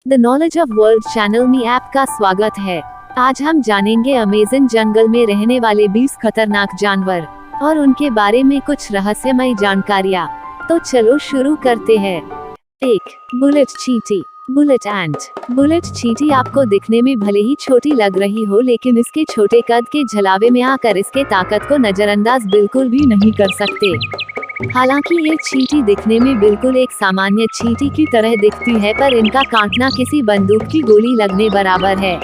The knowledge of world channel में आपका स्वागत है। आज हम जानेंगे अमेज़न जंगल में रहने वाले 20 खतरनाक जानवर और उनके बारे में कुछ रहस्यमय जानकारियाँ। तो चलो शुरू करते हैं। 1. बुलेट चींटी। बुलेट एंट। बुलेट चींटी आपको दिखने में भले ही छोटी लग रही हो, लेकिन इसके छोटे कद के झलावे में आकर इसके ताकत को नजरअंदाज बिल्कुल भी नहीं कर सकते। हालांकि ये चींटी दिखने में बिल्कुल एक सामान्य चींटी की तरह दिखती है, पर इनका काटना किसी बंदूक की गोली लगने बराबर है।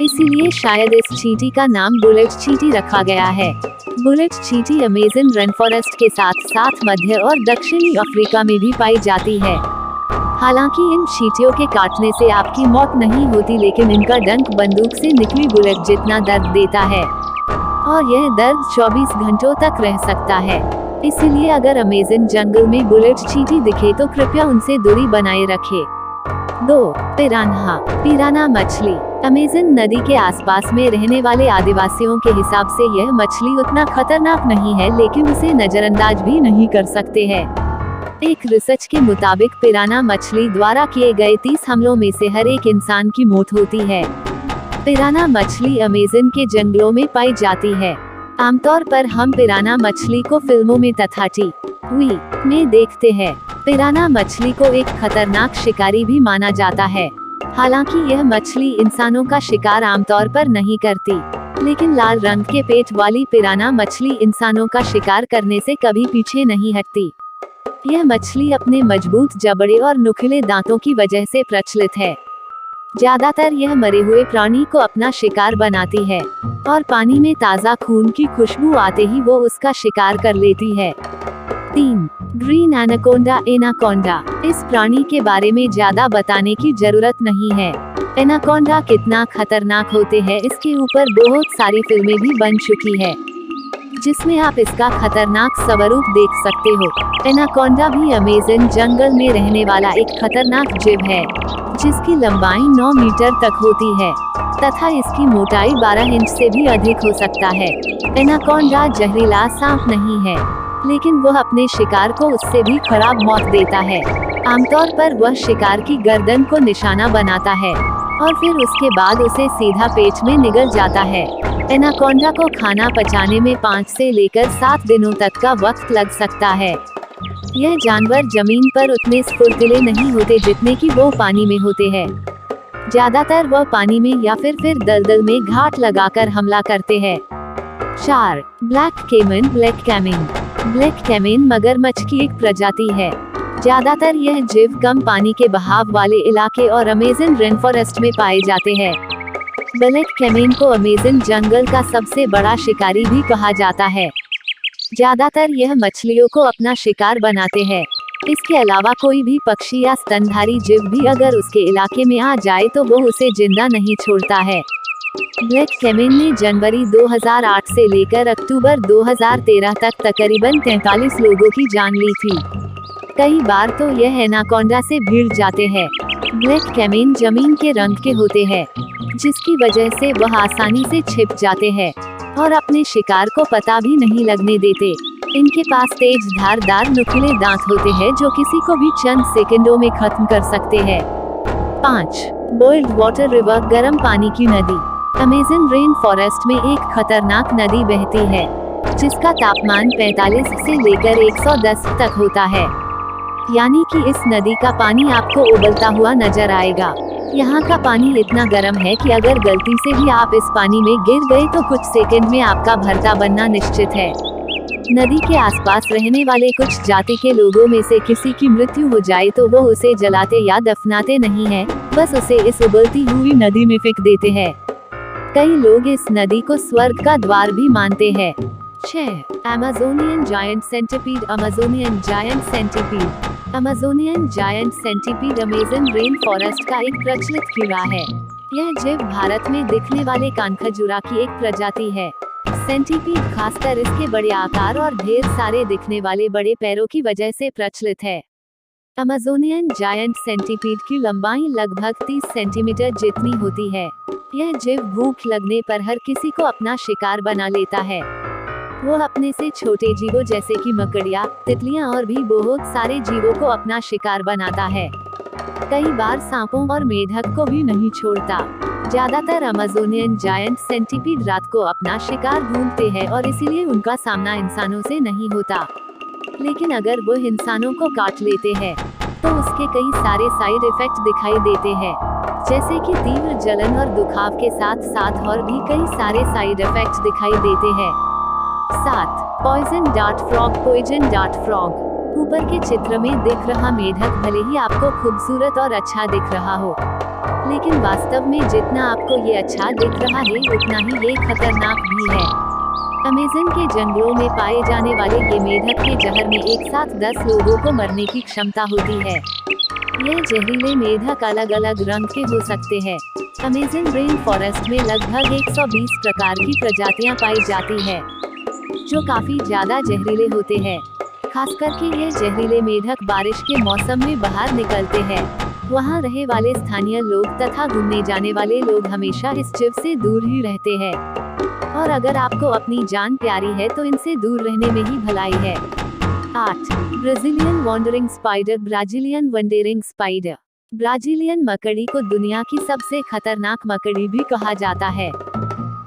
इसीलिए शायद इस चींटी का नाम बुलेट चींटी रखा गया है। बुलेट चींटी अमेज़न रेन फॉरेस्ट के साथ साथ मध्य और दक्षिणी अफ्रीका में भी पाई जाती है। हालांकि इन चींटियों के काटने से आपकी मौत नहीं होती, लेकिन इनका डंक बंदूक से निकली बुलेट जितना दर्द देता है, और यह दर्द 24 घंटों तक रह सकता है। इसीलिए अगर अमेज़न जंगल में बुलेट चींटी दिखे तो कृपया उनसे दूरी बनाए रखें। 2. पिरान्हा। पिरान्हा मछली। अमेज़न नदी के आसपास में रहने वाले आदिवासियों के हिसाब से यह मछली उतना खतरनाक नहीं है, लेकिन उसे नजरअंदाज भी नहीं कर सकते हैं। एक रिसर्च के मुताबिक पिरान्हा मछली द्वारा किए गए 30 हमलों में से हर एक इंसान की मौत होती है। पिरान्हा मछली अमेज़न के जंगलों में पाई जाती है। आमतौर पर हम पिरान्हा मछली को फिल्मों में तथा टीवी में देखते हैं। पिरान्हा मछली को एक खतरनाक शिकारी भी माना जाता है। हालांकि यह मछली इंसानों का शिकार आमतौर पर नहीं करती, लेकिन लाल रंग के पेट वाली पिरान्हा मछली इंसानों का शिकार करने से कभी पीछे नहीं हटती। यह मछली अपने मजबूत जबड़े और नुकीले दांतों की वजह से प्रचलित है। ज्यादातर यह मरे हुए प्राणी को अपना शिकार बनाती है, और पानी में ताज़ा खून की खुशबू आते ही वो उसका शिकार कर लेती है। 3. Green anaconda. एनाकोंडा। इस प्राणी के बारे में ज्यादा बताने की जरूरत नहीं है। एनाकोंडा कितना खतरनाक होते हैं इसके ऊपर बहुत सारी फिल्में भी बन चुकी है, जिसमें आप इसका खतरनाक स्वरूप देख सकते हो। एनाकोंडा भी अमेज़न जंगल में रहने वाला एक खतरनाक जीव है, जिसकी लंबाई 9 मीटर तक होती है तथा इसकी मोटाई 12 इंच से भी अधिक हो सकता है। एनाकोंडा जहरीला सांप नहीं है, लेकिन वह अपने शिकार को उससे भी खराब मौत देता है। आमतौर पर वह शिकार की गर्दन को निशाना बनाता है और फिर उसके बाद उसे सीधा पेट में निगल जाता है। एनाकोंडा को खाना पचाने में 5 से लेकर 7 दिनों तक का वक्त लग सकता है। यह जानवर जमीन पर उतने फुर्तीले नहीं होते जितने कि वो पानी में होते हैं। ज्यादातर वह पानी में या फिर दलदल में घाट लगाकर हमला करते हैं। 4. Black caiman. Black caiman. Black caiman मगरमच्छ की एक प्रजाति है। ज्यादातर यह जीव कम पानी के बहाव वाले इलाके और अमेज़न रेन फॉरेस्ट में पाए जाते हैं। ब्लैक कैमन को अमेज़न जंगल का सबसे बड़ा शिकारी भी कहा जाता है। ज्यादातर यह मछलियों को अपना शिकार बनाते हैं। इसके अलावा कोई भी पक्षी या स्तनधारी जीव भी अगर उसके इलाके में आ जाए तो वो उसे जिंदा नहीं छोड़ता है। ब्लैक कैमन ने जनवरी 2008 से लेकर अक्टूबर 2013 तक तकरीबन 43 लोगों की जान ली थी। कई बार तो यह एनाकोंडा से भिड़ जाते हैं। ब्लैक कैमन जमीन के रंग के होते हैं, जिसकी वजह से वह आसानी से छिप जाते हैं और अपने शिकार को पता भी नहीं लगने देते। इनके पास तेज धारदार नुकीले दांत होते हैं जो किसी को भी चंद सेकंडों में खत्म कर सकते हैं। 5. Boiled water river. गर्म पानी की नदी। अमेज़न रेन फॉरेस्ट में एक खतरनाक नदी बहती है, जिसका तापमान 45 से लेकर 110 तक होता है। यानी कि इस नदी का पानी आपको उबलता हुआ नजर आएगा। यहाँ का पानी इतना गर्म है कि अगर गलती से भी आप इस पानी में गिर गए तो कुछ सेकंड में आपका भरता बनना निश्चित है। नदी के आसपास रहने वाले कुछ जाति के लोगों में से किसी की मृत्यु हो जाए तो वो उसे जलाते या दफनाते नहीं हैं, बस उसे इस उबलती हुई नदी में फेंक देते हैं। कई लोग इस नदी को स्वर्ग का द्वार भी मानते हैं। 6. Amazonian giant centipede. Amazonian giant centipede. Amazonian giant centipede Amazon rain forest का एक प्रचलित कीड़ा है। यह जीव भारत में दिखने वाले कानखजुरा की एक प्रजाति है। सेंटीपीड खासकर इसके बड़े आकार और ढेर सारे दिखने वाले बड़े पैरों की वजह से प्रचलित है। अमेज़ोनियन जायंट सेंटीपीड की लंबाई लगभग 30 सेंटीमीटर जितनी होती है। यह जीव भूख लगने पर हर किसी को अपना शिकार बना लेता है। वो अपने से छोटे जीवों जैसे कि मकड़ियाँ, तितलियाँ और भी बहुत सारे जीवों को अपना शिकार बनाता है। कई बार सांपों और मेढक को भी नहीं छोड़ता। ज्यादातर अमेज़ोनियन जायंट सेंटीपीड रात को अपना शिकार ढूंढते हैं और इसीलिए उनका सामना इंसानों से नहीं होता। लेकिन अगर वो इंसानों को काट लेते हैं तो उसके कई सारे साइड इफेक्ट दिखाई देते हैं, जैसे कि तीव्र जलन और दुखाव के साथ साथ और भी कई सारे साइड इफेक्ट दिखाई देते हैं। 7. Poison dart frog. Poison dart frog ऊपर के चित्र में दिख रहा मेढक भले ही आपको खूबसूरत और अच्छा दिख रहा हो, लेकिन वास्तव में जितना आपको ये अच्छा दिख रहा है उतना ही ये खतरनाक भी है। अमेज़न के जंगलों में पाए जाने वाले ये मेढक के जहर में एक साथ 10 लोगों को मरने की क्षमता होती है। यह जहरीले मेढक अलग अलग रंग के हो सकते हैं। अमेज़न रेन फॉरेस्ट में लगभग 120 प्रकार की प्रजातियां पाई जाती है, जो काफी ज्यादा जहरीले होते हैं। खास करके ये जहरीले मेढक बारिश के मौसम में बाहर निकलते हैं। वहाँ रहे वाले स्थानीय लोग तथा घूमने जाने वाले लोग हमेशा इस जीव से दूर ही रहते हैं, और अगर आपको अपनी जान प्यारी है तो इनसे दूर रहने में ही भलाई है। 8. Brazilian wandering spider. Brazilian wandering spider Brazilian मकड़ी को दुनिया की सबसे खतरनाक मकड़ी भी कहा जाता है।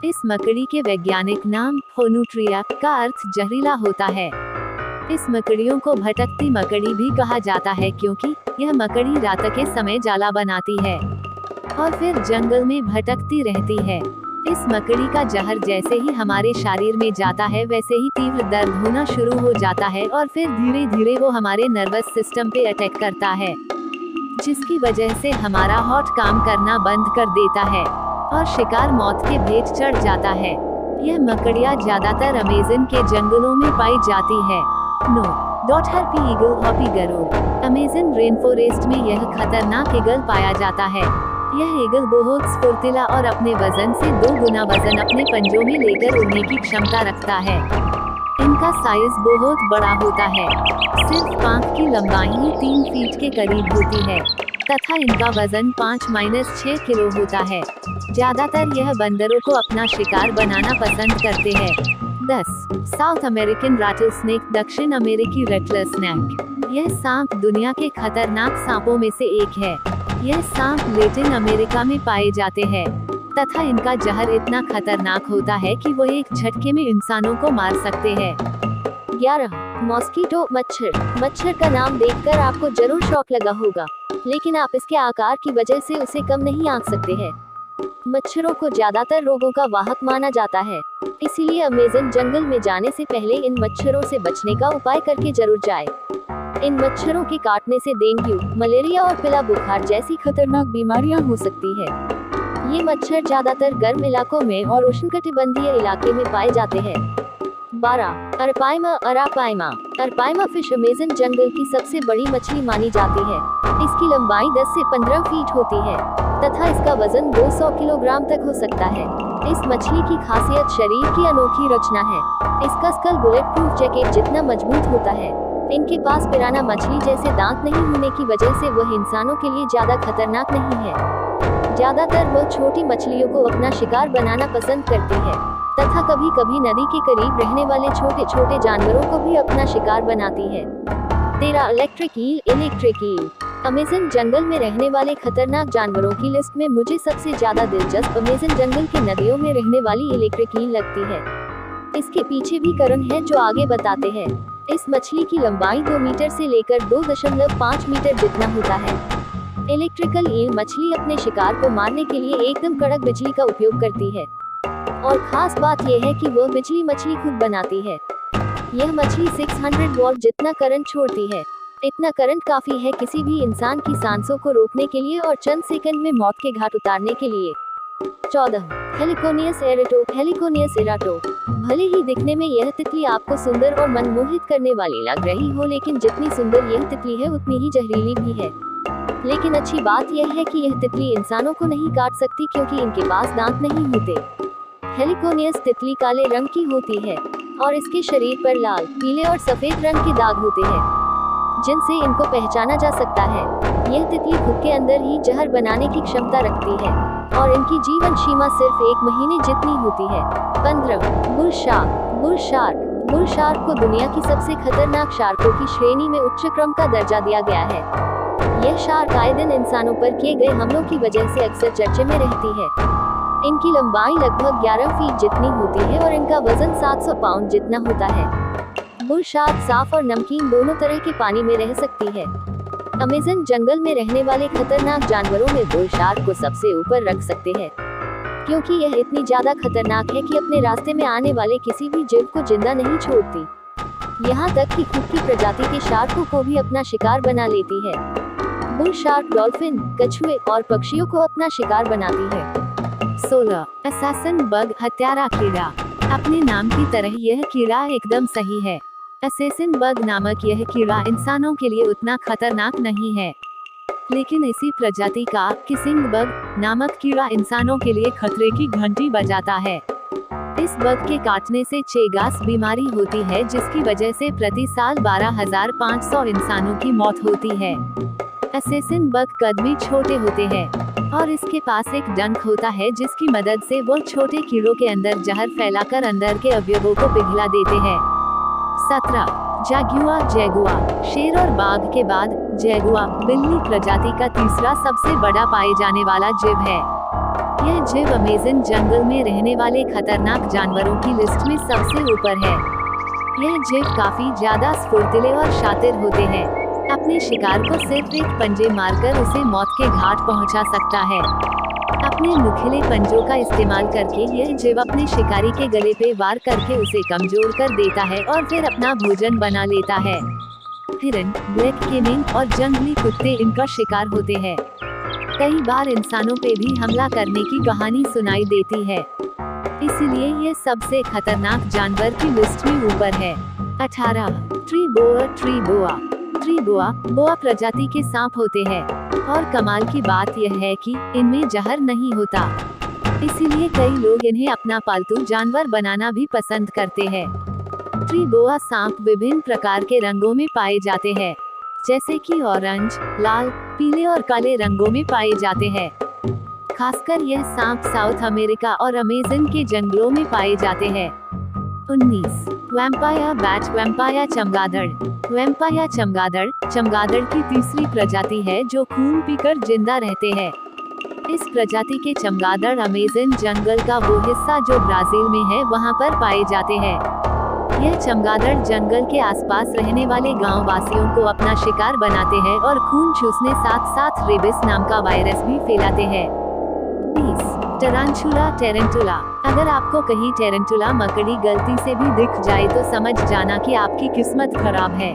इस मकड़ी के वैज्ञानिक नाम फोनुट्रिया का अर्थ जहरीला होता है। इस मकड़ियों को भटकती मकड़ी भी कहा जाता है क्योंकि यह मकड़ी रात के समय जाला बनाती है और फिर जंगल में भटकती रहती है। इस मकड़ी का जहर जैसे ही हमारे शरीर में जाता है वैसे ही तीव्र दर्द होना शुरू हो जाता है और फिर धीरे धीरे वो हमारे नर्वस सिस्टम पे अटैक करता है, जिसकी वजह से हमारा हार्ट काम करना बंद कर देता है और शिकार मौत के भेंट चढ़ जाता है। यह मकड़ियाँ ज्यादातर अमेज़न के जंगलों में पाई जाती है। 9. Harpy eagle. हॉपी गरुड़। अमेज़न रेन फॉरेस्ट में यह खतरनाक ईगल पाया जाता है। यह ईगल बहुत स्फूर्तिला और अपने वजन से 2 गुना वजन अपने पंजों में लेकर उड़ने की क्षमता रखता है। इनका साइज बहुत बड़ा होता है, सिर्फ पांख की लंबाई ही 3 फीट के करीब होती है तथा इनका वजन 5-6 किलो होता है। ज्यादातर यह बंदरों को अपना शिकार बनाना पसंद करते हैं। 10. South American rattlesnake. दक्षिण अमेरिकी रैटल स्नेक। यह सांप दुनिया के खतरनाक सांपों में से एक है। यह सांप लैटिन अमेरिका में पाए जाते हैं तथा इनका जहर इतना खतरनाक होता है कि वो एक झटके में इंसानों को मार सकते हैं। 11. मॉस्कीटो। मच्छर का नाम देखकर आपको जरूर शौक लगा होगा, लेकिन आप इसके आकार की वजह से उसे कम नहीं आंक सकते हैं। मच्छरों को ज्यादातर रोगों का वाहक माना जाता है, इसीलिए अमेज़न जंगल में जाने से पहले इन मच्छरों से बचने का उपाय करके जरूर जाए। इन मच्छरों के काटने से डेंगू, मलेरिया और पिला बुखार जैसी खतरनाक बीमारियां हो सकती है। ये मच्छर ज्यादातर गर्म इलाकों में और उष्णकटिबंधीय इलाके में पाए जाते हैं। 12. अरापाइमा। अरापाइमा फिश अमेज़न जंगल की सबसे बड़ी मछली मानी जाती है। इसकी लंबाई 10 से 15 फीट होती है तथा इसका वजन 200 किलोग्राम तक हो सकता है। इस मछली की खासियत शरीर की अनोखी रचना है। इसका स्कल बुलेट प्रूफ जैकेट जितना मजबूत होता है। इनके पास पिराना मछली जैसे दांत नहीं होने की वजह से वह इंसानों के लिए ज्यादा खतरनाक नहीं है। ज्यादातर वह छोटी मछलियों को अपना शिकार बनाना पसंद करती है तथा कभी कभी नदी के करीब रहने वाले छोटे छोटे जानवरों को भी अपना शिकार बनाती है। 13. Electric eel. अमेज़न जंगल में रहने वाले खतरनाक जानवरों की लिस्ट में मुझे सबसे ज्यादा दिलचस्प अमेज़न जंगल की नदियों में रहने वाली इलेक्ट्रिक ईल लगती है। इसके पीछे भी कारण है जो आगे बताते हैं। इस मछली की लंबाई 2 मीटर से लेकर 2.5 मीटर जितना होता है। इलेक्ट्रिकल ईल मछली अपने शिकार को मारने के लिए एकदम कड़क बिजली का उपयोग करती है, और खास बात यह है कि वह बिजली मछली खुद बनाती है। यह मछली 600 वॉल्ट जितना करंट छोड़ती है। इतना करंट काफी है किसी भी इंसान की सांसों को रोकने के लिए और चंद सेकंड में मौत के घाट उतारने के लिए। 14. हेलिकोनियस एराटो। भले ही दिखने में यह तितली आपको सुंदर और मनमोहित करने वाली लग रही हो, लेकिन जितनी सुंदर यह तितली है उतनी ही जहरीली भी है। लेकिन अच्छी बात यह है कि यह तितली इंसानों को नहीं काट सकती क्योंकि इनके पास दांत नहीं होते। हेलिकोनियस तितली काले रंग की होती है और इसके शरीर पर लाल, पीले और सफेद रंग के दाग होते हैं जिनसे इनको पहचाना जा सकता है। यह तितली खुद के अंदर ही जहर बनाने की क्षमता रखती है और इनकी जीवन सीमा सिर्फ 1 महीने जितनी होती है। 15. बुल शार्क को दुनिया की सबसे खतरनाक शार्कों की श्रेणी में उच्च क्रम का दर्जा दिया गया है। यह शार्क आए दिन इंसानों पर किए गए हमलों की वजह से अक्सर चर्चे में रहती है। इनकी लंबाई लगभग 11 फीट जितनी होती है और इनका वजन 700 पाउंड जितना होता है। बुल शार्क साफ और नमकीन दोनों तरह के पानी में रह सकती है। अमेज़न जंगल में रहने वाले खतरनाक जानवरों में बुल शार्क को सबसे ऊपर रख सकते हैं, क्योंकि यह इतनी ज्यादा खतरनाक है कि अपने रास्ते में आने वाले किसी भी जीव को जिंदा नहीं छोड़ती। यहाँ तक कि खुद की प्रजाति के शार्कों को भी अपना शिकार बना लेती है। बुल शार्क डॉल्फिन, कछुए और पक्षियों को अपना शिकार बनाती है। 16 असैसिन बग, हत्यारा कीड़ा। अपने नाम की तरह यह कीड़ा एकदम सही है। असैसिन बग नामक यह कीड़ा इंसानों के लिए उतना खतरनाक नहीं है, लेकिन इसी प्रजाति का किसिंग बग नामक कीड़ा इंसानों के लिए खतरे की घंटी बजाता है। इस बग के काटने से चेगास बीमारी होती है, जिसकी वजह से प्रति साल 12,500 इंसानों की मौत होती है। असैसिन बग कद में छोटे होते हैं और इसके पास एक डंक होता है, जिसकी मदद से वो छोटे कीड़ों के अंदर जहर फैलाकर अंदर के अवयवों को पिघला देते हैं। 17 जैगुआ। शेर और बाघ के बाद जैगुआ बिल्ली प्रजाति का तीसरा सबसे बड़ा पाए जाने वाला जीव है। यह जीव अमेज़न जंगल में रहने वाले खतरनाक जानवरों की लिस्ट में सबसे ऊपर है। यह जीव काफी ज्यादा स्फूर्तिले और शातिर होते हैं। अपने शिकार को सिर्फ एक पंजे मारकर उसे मौत के घाट पहुंचा सकता है। अपने नुकीले पंजों का इस्तेमाल करके यह जीव अपने शिकारी के गले पे वार करके उसे कमजोर कर देता है और फिर अपना भोजन बना लेता है। हिरन, ब्लैक केनिंग और जंगली कुत्ते इनका शिकार होते हैं। कई बार इंसानों पे भी हमला करने की कहानी सुनाई देती है, इसीलिए ये सबसे खतरनाक जानवर की लिस्ट में ऊपर है। 18 ट्री बोआ प्रजाति के सांप होते हैं और कमाल की बात यह है कि इनमें जहर नहीं होता, इसीलिए कई लोग इन्हें अपना पालतू जानवर बनाना भी पसंद करते हैं। ट्री बोआ सांप विभिन्न प्रकार के रंगों में पाए जाते हैं, जैसे कि ऑरेंज, लाल, पीले और काले रंगों में पाए जाते हैं। खासकर यह सांप साउथ अमेरिका और अमेज़न के जंगलों में पाए जाते हैं। 19 वैम्पायर बैट, वैम्पायर चमगादड़। वैम्पायर चमगादड़ की तीसरी प्रजाति है जो खून पीकर जिंदा रहते हैं। इस प्रजाति के चमगादड़ अमेज़न जंगल का वो हिस्सा जो ब्राजील में है वहाँ पर पाए जाते हैं। यह चमगादड़ जंगल के आसपास रहने वाले गांव वासियों को अपना शिकार बनाते हैं और खून चूसने साथ साथ रेबिस नाम का वायरस भी फैलाते हैं। 20 टेरेंटुला। अगर आपको कहीं टेरेंटुला मकड़ी गलती से भी दिख जाए तो समझ जाना कि आपकी किस्मत खराब है।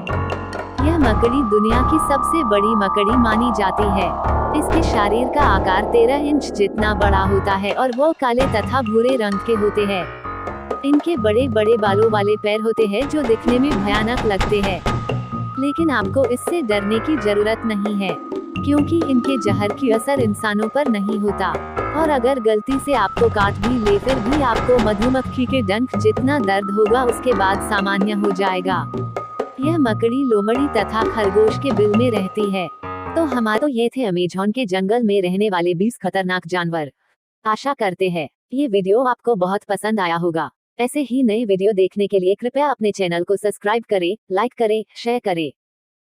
यह मकड़ी दुनिया की सबसे बड़ी मकड़ी मानी जाती है। इसके शरीर का आकार 13 इंच जितना बड़ा होता है और वो काले तथा भूरे रंग के होते हैं। इनके बड़े बड़े बालों वाले पैर होते हैं जो दिखने में भयानक लगते हैं, लेकिन आपको इससे डरने की जरूरत नहीं है, क्योंकि इनके जहर की असर इंसानों पर नहीं होता और अगर गलती से आपको काट भी ले फिर भी आपको मधुमक्खी के डंक जितना दर्द होगा उसके बाद सामान्य हो जाएगा। यह मकड़ी लोमड़ी तथा खरगोश के बिल में रहती है। तो ये थे अमेज़न के जंगल में रहने वाले 20 खतरनाक जानवर। आशा करते हैं ये वीडियो आपको बहुत पसंद आया होगा। ऐसे ही नए वीडियो देखने के लिए कृपया अपने चैनल को सब्सक्राइब करें, लाइक करें, शेयर करें।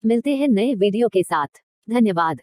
मिलते हैं नए वीडियो के साथ। धन्यवाद।